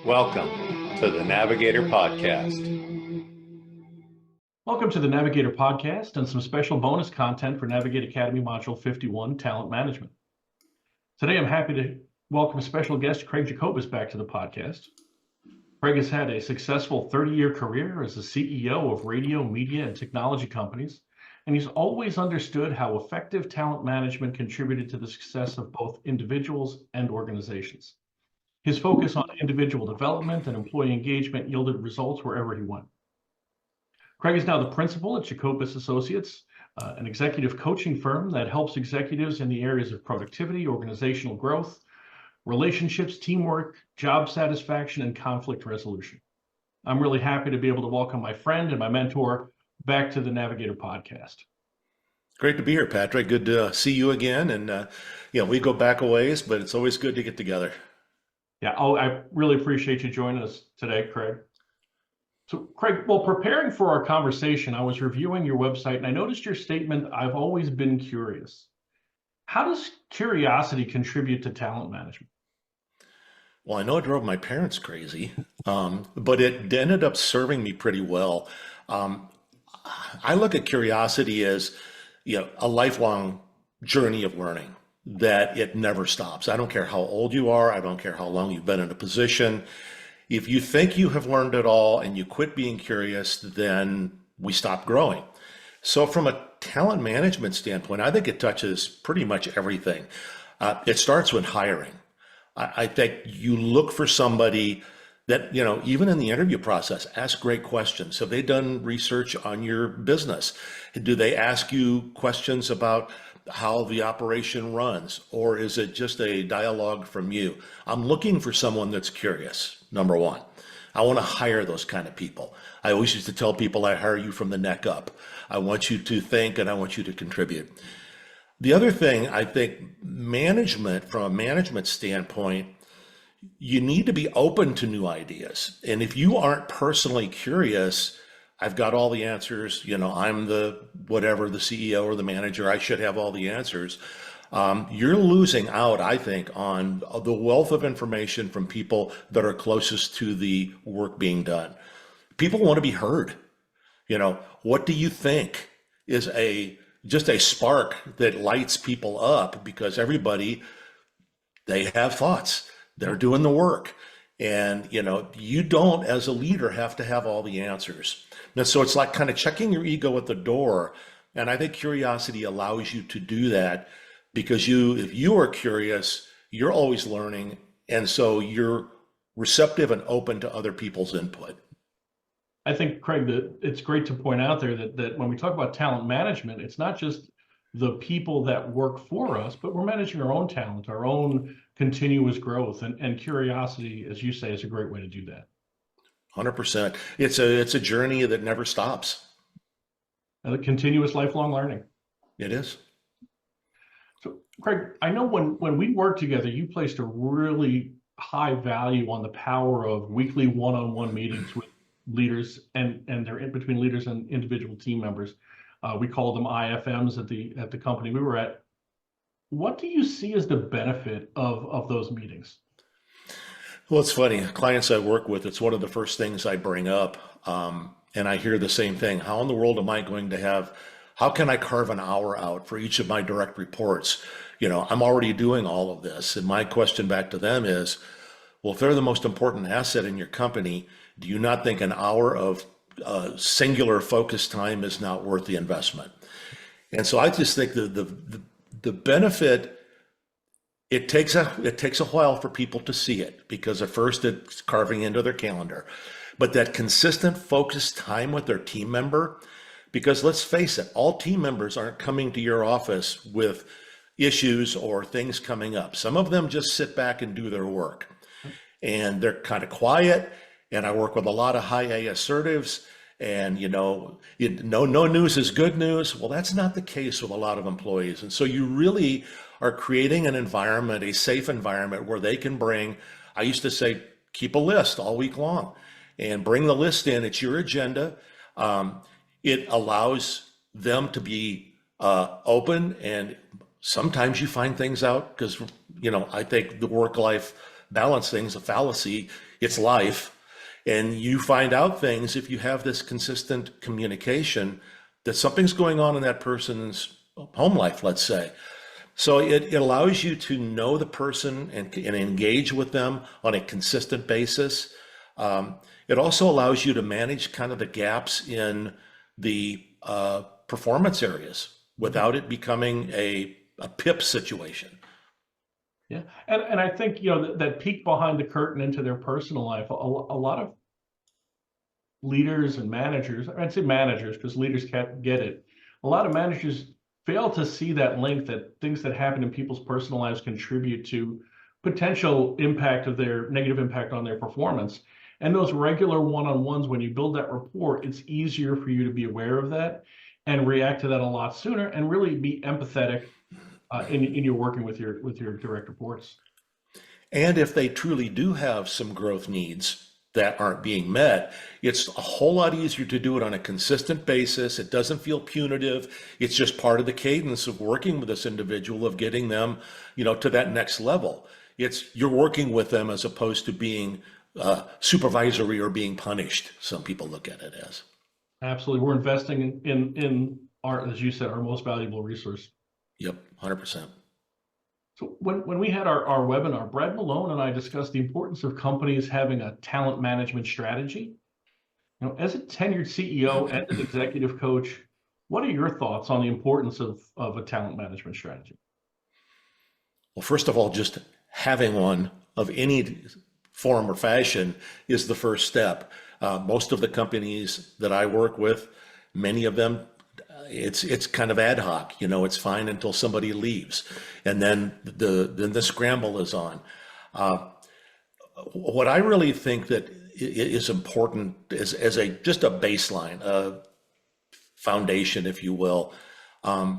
Welcome to the Navigator Podcast. Welcome to the Navigator Podcast and some special bonus content for Navigate Academy Module 51, Talent Management. Today, I'm happy to welcome special guest Craig Jacobus back to the podcast. Craig has had a successful 30-year career as the CEO of radio, media, and technology companies, and he's always understood how effective talent management contributed to the success of both individuals and organizations. His focus on individual development and employee engagement yielded results wherever he went. Craig is now the principal at Jacobus Associates, an executive coaching firm that helps executives in the areas of productivity, organizational growth, relationships, teamwork, job satisfaction, and conflict resolution. I'm really happy to be able to welcome my friend and my mentor back to the Navigator Podcast. Great to be here, Patrick. Good to see you again. And, we go back a ways, but it's always good to get together. Yeah, I really appreciate you joining us today, Craig. So, Craig, while preparing for our conversation, I was reviewing your website and I noticed your statement, "I've always been curious." How does curiosity contribute to talent management? Well, I know it drove my parents crazy, but it ended up serving me pretty well. I look at curiosity as, a lifelong journey of learning, that it never stops. I don't care how old you are. I don't care how long you've been in a position. If you think you have learned it all and you quit being curious, then we stop growing. So from a talent management standpoint, I think it touches pretty much everything. It starts with hiring. I think you look for somebody that, even in the interview process, ask great questions. Have they done research on your business? Do they ask you questions about how the operation runs, or is it just a dialogue from you? I'm looking for someone that's curious, number one. I want to hire those kind of people. I always used to tell people I hire you from the neck up. I want you to think and I want you to contribute. The other thing, I think management, from a management standpoint, you need to be open to new ideas. And if you aren't personally curious, I've got all the answers, I'm the CEO or the manager, I should have all the answers. You're losing out, I think, on the wealth of information from people that are closest to the work being done. People want to be heard. What do you think is just a spark that lights people up, because everybody, they have thoughts, they're doing the work. And, you don't, as a leader, have to have all the answers. And so it's like kind of checking your ego at the door. And I think curiosity allows you to do that, because if you are curious, you're always learning. And so you're receptive and open to other people's input. I think, Craig, that it's great to point out there that when we talk about talent management, it's not just the people that work for us, but we're managing our own talent, our own continuous growth, and curiosity, as you say, is a great way to do that. 100%. It's a journey that never stops. And a continuous lifelong learning. It is. So, Craig, I know when we worked together, you placed a really high value on the power of weekly one-on-one meetings with leaders and they're in between leaders and individual team members. We call them IFMs at the company we were at. What do you see as the benefit of those meetings? Well, it's funny. Clients I work with, it's one of the first things I bring up. And I hear the same thing. How in the world am I going to how can I carve an hour out for each of my direct reports? I'm already doing all of this. And my question back to them is, well, if they're the most important asset in your company, do you not think an hour of singular focus time is not worth the investment? And so I just think that the benefit, it takes a while for people to see it, because at first it's carving into their calendar. But that consistent focused time with their team member, because let's face it, all team members aren't coming to your office with issues or things coming up. Some of them just sit back and do their work, and they're kind of quiet. And I work with a lot of high A assertives, and no news is good news. Well, that's not the case with a lot of employees. And so you really are creating an environment, a safe environment, where they can I used to say, keep a list all week long and bring the list in. It's your agenda. It allows them to be open, and sometimes you find things out, because I think the work-life balance things a fallacy. It's life. And you find out things if you have this consistent communication that something's going on in that person's home life, let's say. So it allows you to know the person and engage with them on a consistent basis. It also allows you to manage kind of the gaps in the performance areas without it becoming a PIP situation. Yeah, and I think, you know, that peek behind the curtain into their personal life, a lot of leaders and managers, I'd say managers because leaders can't get it. A lot of managers fail to see that link, that things that happen in people's personal lives contribute to potential impact of their negative impact on their performance. And those regular one-on-ones, when you build that rapport, it's easier for you to be aware of that and react to that a lot sooner and really be empathetic in your working with your direct reports. And if they truly do have some growth needs that aren't being met, it's a whole lot easier to do it on a consistent basis. It doesn't feel punitive. It's just part of the cadence of working with this individual, of getting them, you know, to that next level. You're working with them as opposed to being supervisory or being punished. Some people look at it as. Absolutely. We're investing in our, as you said, our most valuable resource. Yep, 100%. So when we had our webinar, Brad Malone and I discussed the importance of companies having a talent management strategy. You know, as a tenured CEO and an executive coach, what are your thoughts on the importance of a talent management strategy? Well, first of all, just having one of any form or fashion is the first step. Most of the companies that I work with, many of them, it's kind of ad hoc. You know, it's fine until somebody leaves, and then the scramble is on. What I really think that is important is as just a baseline, a foundation, if you will. I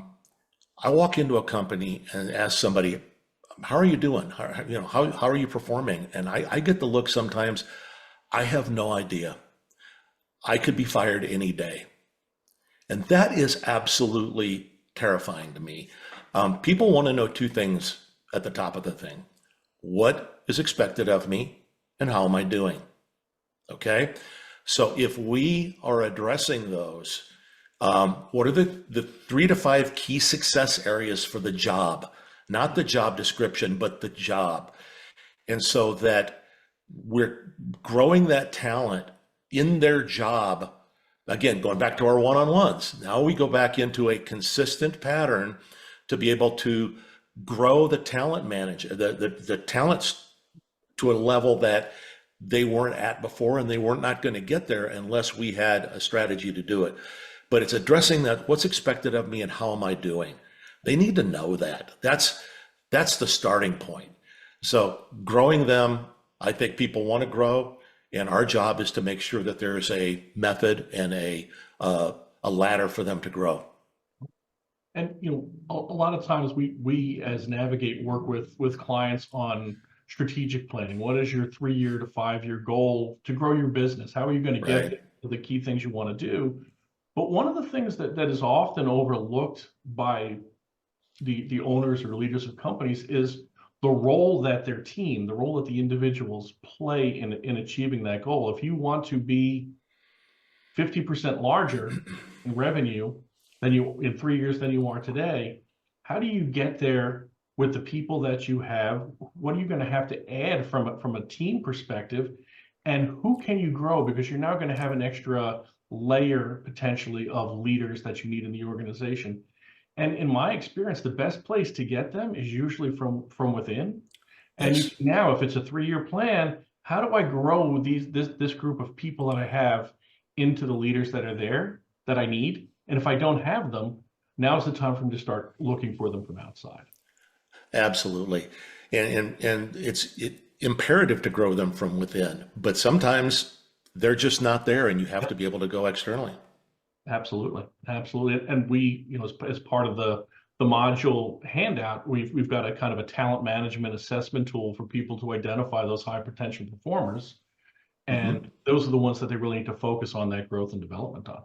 walk into a company and ask somebody, "How are you doing? How are you performing?" And I get the look sometimes, "I have no idea. I could be fired any day." And that is absolutely terrifying to me. People want to know two things at the top of the thing. What is expected of me and how am I doing? Okay. So if we are addressing those, what are the 3 to 5 key success areas for the job, not the job description, but the job. And so that we're growing that talent in their job. Again, going back to our one-on-ones, now we go back into a consistent pattern to be able to grow the talent manager, the talents to a level that they weren't at before, and they weren't not going to get there unless we had a strategy to do it. But it's addressing that, what's expected of me and how am I doing? They need to know that. That's the starting point. So growing them, I think people want to grow. And our job is to make sure that there's a method and a ladder for them to grow. And you know, a lot of times we as Navigate work with clients on strategic planning. What is your 3-year to 5-year goal to grow your business? How are you going to get to the key things you want to do? But one of the things that is often overlooked by the owners or leaders of companies is the role that their team, the role that the individuals play in achieving that goal. If you want to be 50% larger in revenue than you in 3 years than you are today, how do you get there with the people that you have? What are you going to have to add from a team perspective? And who can you grow? Because you're now going to have an extra layer potentially of leaders that you need in the organization. And in my experience, the best place to get them is usually from within. And Yes. now, if it's a 3-year plan, how do I grow this group of people that I have into the leaders that are there that I need? And if I don't have them, now's the time for me to start looking for them from outside. Absolutely. And it's imperative to grow them from within. But sometimes they're just not there, and you have to be able to go externally. Absolutely, absolutely. And we, you know, as part of the module handout, we've got a kind of a talent management assessment tool for people to identify those high potential performers, and those are the ones that they really need to focus on that growth and development on.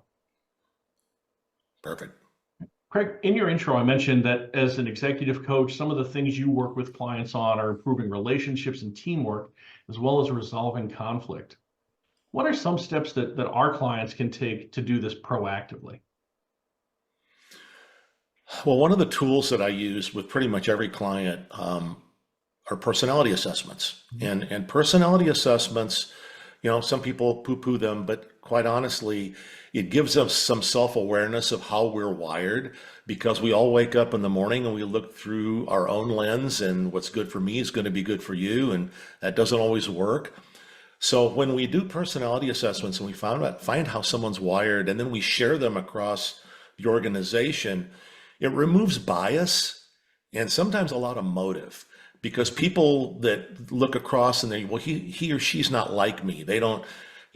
Perfect. Craig, in your intro, I mentioned that as an executive coach, some of the things you work with clients on are improving relationships and teamwork, as well as resolving conflict. What are some steps that our clients can take to do this proactively? Well, one of the tools that I use with pretty much every client are personality assessments. And personality assessments, some people poo-poo them, but quite honestly, it gives us some self-awareness of how we're wired, because we all wake up in the morning and we look through our own lens, and what's good for me is going to be good for you, and that doesn't always work. So when we do personality assessments and we find how someone's wired, and then we share them across the organization, it removes bias and sometimes a lot of motive, because people that look across and they, well, he or she's not like me. They don't,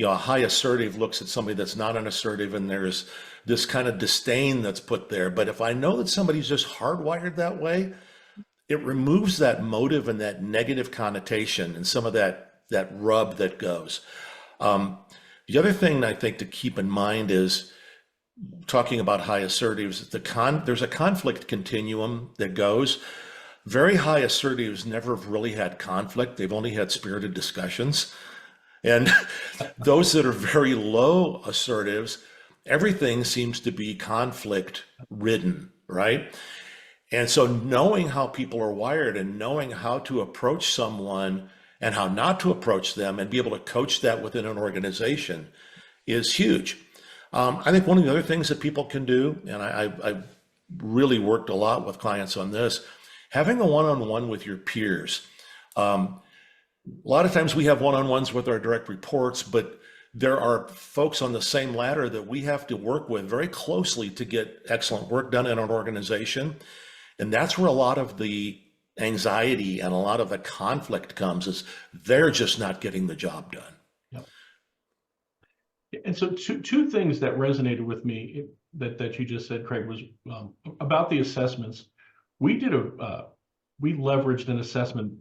a high assertive looks at somebody that's not an assertive, and there's this kind of disdain that's put there. But if I know that somebody's just hardwired that way, it removes that motive and that negative connotation and some of that rub that goes. The other thing I think to keep in mind is, talking about high assertives, there's a conflict continuum that goes. Very high assertives never have really had conflict. They've only had spirited discussions. And those that are very low assertives, everything seems to be conflict ridden, right? And so knowing how people are wired and knowing how to approach someone and how not to approach them and be able to coach that within an organization is huge. I think one of the other things that people can do, and I've really worked a lot with clients on this, having a one-on-one with your peers. A lot of times we have one-on-ones with our direct reports, but there are folks on the same ladder that we have to work with very closely to get excellent work done in an organization. And that's where a lot of the anxiety and a lot of the conflict comes, is they're just not getting the job done. And so two things that resonated with me that you just said, Craig, was about the assessments. We leveraged an assessment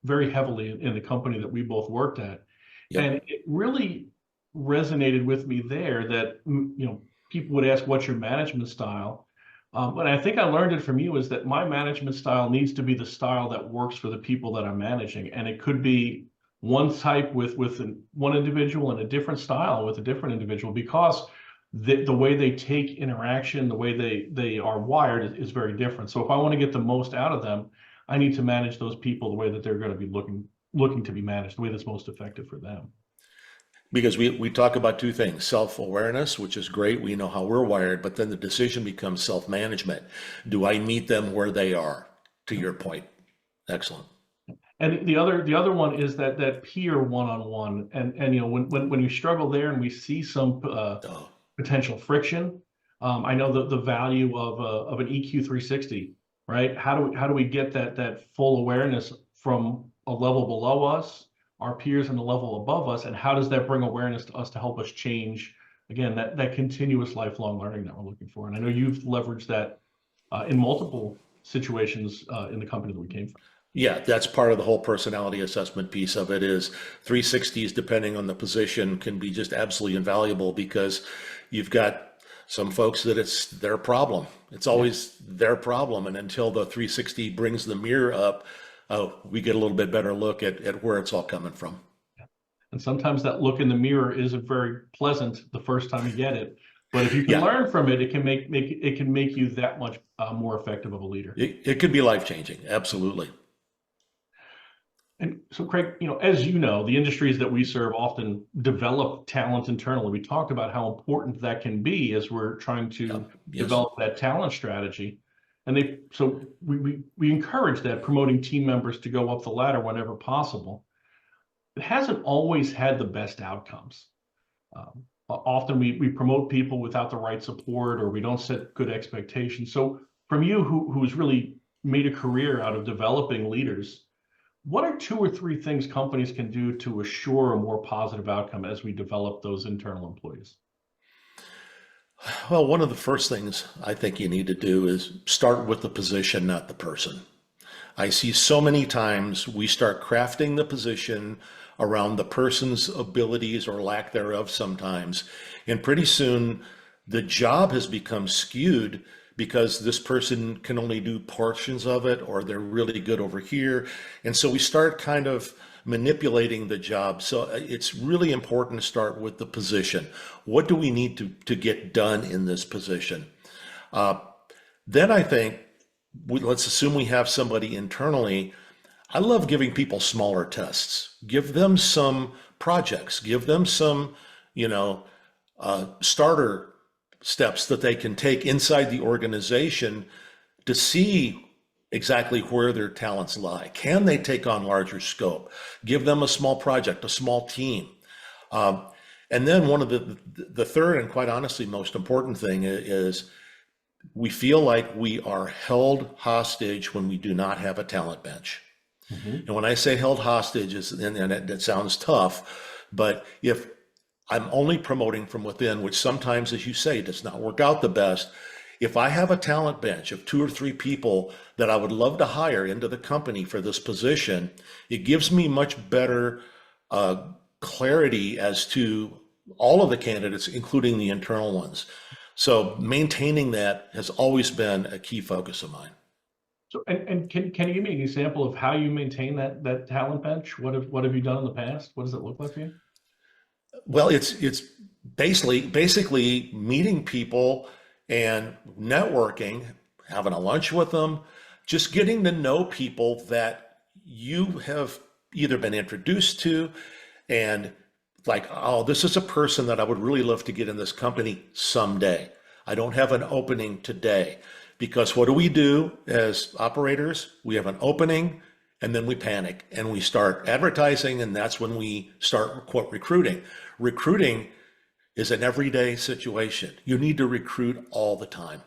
very heavily in the company that we both worked at. Yep. And it really resonated with me there that, people would ask, what's your management style? But I think I learned it from you, is that my management style needs to be the style that works for the people that I'm managing. And it could be one type with one individual and a different style with a different individual, because the way they take interaction, the way they are wired is very different. So if I want to get the most out of them, I need to manage those people the way that they're going to be looking to be managed, the way that's most effective for them. Because we talk about two things: self-awareness, which is great, we know how we're wired, but then the decision becomes self-management. Do I meet them where they are, to your point? Excellent. And the other one is that peer one-on-one, and when you struggle there and we see some potential friction, I know the value of an EQ 360, right? How do we get that full awareness from a level below us, our peers, and the level above us, and how does that bring awareness to us to help us change, again, that continuous lifelong learning that we're looking for? And I know you've leveraged that in multiple situations in the company that we came from. Yeah, that's part of the whole personality assessment piece of it. Is 360s, depending on the position, can be just absolutely invaluable, because you've got some folks that it's their problem. It's always their problem. And until the 360 brings the mirror up, we get a little bit better look at where it's all coming from. And sometimes that look in the mirror isn't very pleasant the first time you get it. But if you can learn from it, it can make you that much more effective of a leader. It could be life-changing. Absolutely. And so, Craig, as you know, the industries that we serve often develop talent internally. We talked about how important that can be as we're trying to develop that talent strategy. And we encourage that, promoting team members to go up the ladder whenever possible. It hasn't always had the best outcomes. Often we promote people without the right support, or we don't set good expectations. So from you, who's really made a career out of developing leaders, what are 2 or 3 things companies can do to assure a more positive outcome as we develop those internal employees? Well, one of the first things I think you need to do is start with the position, not the person. I see so many times we start crafting the position around the person's abilities or lack thereof sometimes, and pretty soon the job has become skewed because this person can only do portions of it, or they're really good over here. And so we start kind of manipulating the job. So it's really important to start with the position. What do we need to get done in this position? Then I think, let's assume we have somebody internally. I love giving people smaller tests. Give them some projects, give them some, starter steps that they can take inside the organization to see exactly where their talents lie. Can they take on larger scope? Give them a small project, a small team. And then one of the third and quite honestly most important thing is we feel like we are held hostage when we do not have a talent bench. And when I say held hostage, and it sounds tough, but if I'm only promoting from within, which sometimes, as you say, does not work out the best. If I have a talent bench of 2 or 3 people that I would love to hire into the company for this position, it gives me much better clarity as to all of the candidates, including the internal ones. So maintaining that has always been a key focus of mine. So, and can you give me an example of how you maintain that talent bench? What have you done in the past? What does it look like for you? Well, it's basically meeting people and networking, having a lunch with them, just getting to know people that you have either been introduced to and like, oh, this is a person that I would really love to get in this company someday. I don't have an opening today. Because what do as operators? We have an opening and then we panic and we start advertising, and that's when we start, quote, recruiting. Recruiting is an everyday situation. You need to recruit all the time.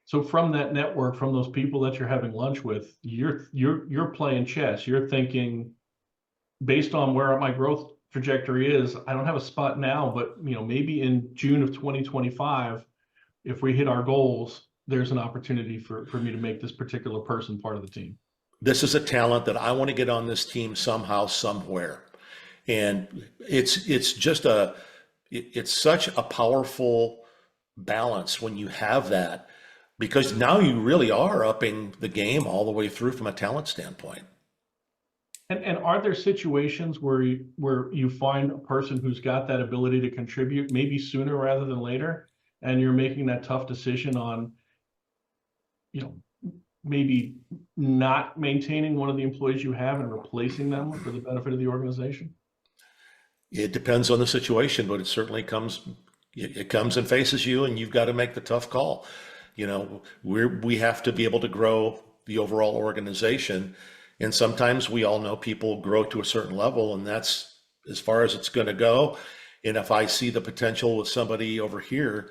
So from that network, from those people that you're having lunch with, you're playing chess. You're thinking, based on where my growth trajectory is, I don't have a spot now, but maybe in June of 2025, if we hit our goals, there's an opportunity for me to make this particular person part of the team. This is a talent that I want to get on this team somehow, somewhere. And it's such a powerful balance when you have that, because now you really are upping the game all the way through from a talent standpoint. And are there situations where you find a person who's got that ability to contribute maybe sooner rather than later, and you're making that tough decision on, maybe not maintaining one of the employees you have and replacing them for the benefit of the organization? It depends on the situation, but it certainly comes and faces you, and you've got to make the tough call. We have to be able to grow the overall organization. And sometimes we all know people grow to a certain level, and that's as far as it's going to go. And if I see the potential with somebody over here,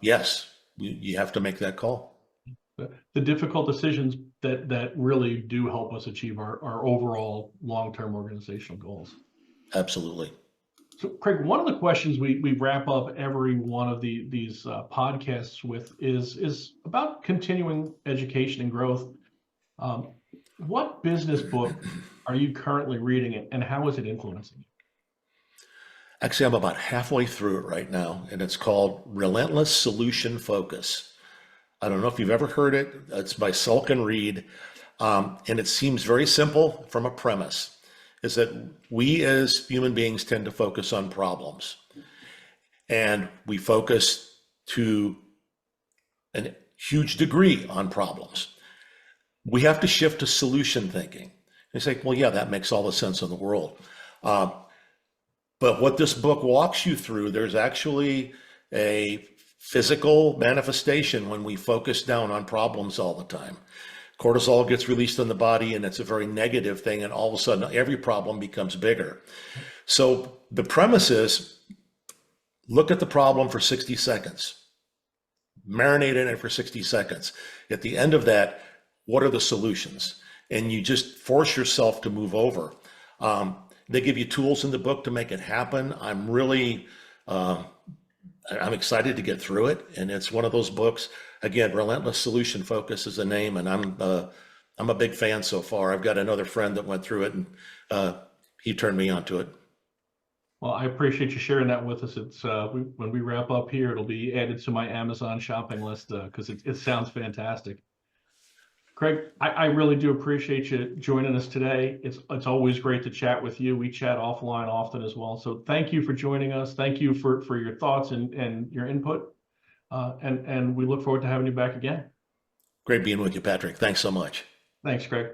yes, you have to make that call. The difficult decisions that really do help us achieve our overall long-term organizational goals. Absolutely. So, Craig, one of the questions we wrap up every one of these podcasts with is about continuing education and growth. What business book are you currently reading, and how is it influencing you? Actually, I'm about halfway through it right now, and it's called Relentless Solution Focus. I don't know if you've ever heard it. It's by Salkin Reed, and it seems very simple from a premise, is that we as human beings tend to focus on problems, and we focus to a huge degree on problems. We have to shift to solution thinking. You say, well, yeah, that makes all the sense in the world. But what this book walks you through, there's actually a physical manifestation when we focus down on problems all the time. Cortisol gets released in the body, and it's a very negative thing, and all of a sudden every problem becomes bigger. So the premise is, look at the problem for 60 seconds, marinate in it for 60 seconds. At the end of that, what are the solutions? And you just force yourself to move over. They give you tools in the book to make it happen. I'm excited to get through it. And it's one of those books, again, Relentless Solution Focus is the name. And I'm a big fan so far. I've got another friend that went through it, and he turned me onto it. Well, I appreciate you sharing that with us. It's when we wrap up here, it'll be added to my Amazon shopping list because it sounds fantastic. Craig, I really do appreciate you joining us today. It's always great to chat with you. We chat offline often as well. So thank you for joining us. Thank you for your thoughts and your input. And we look forward to having you back again. Great being with you, Patrick. Thanks so much. Thanks, Craig.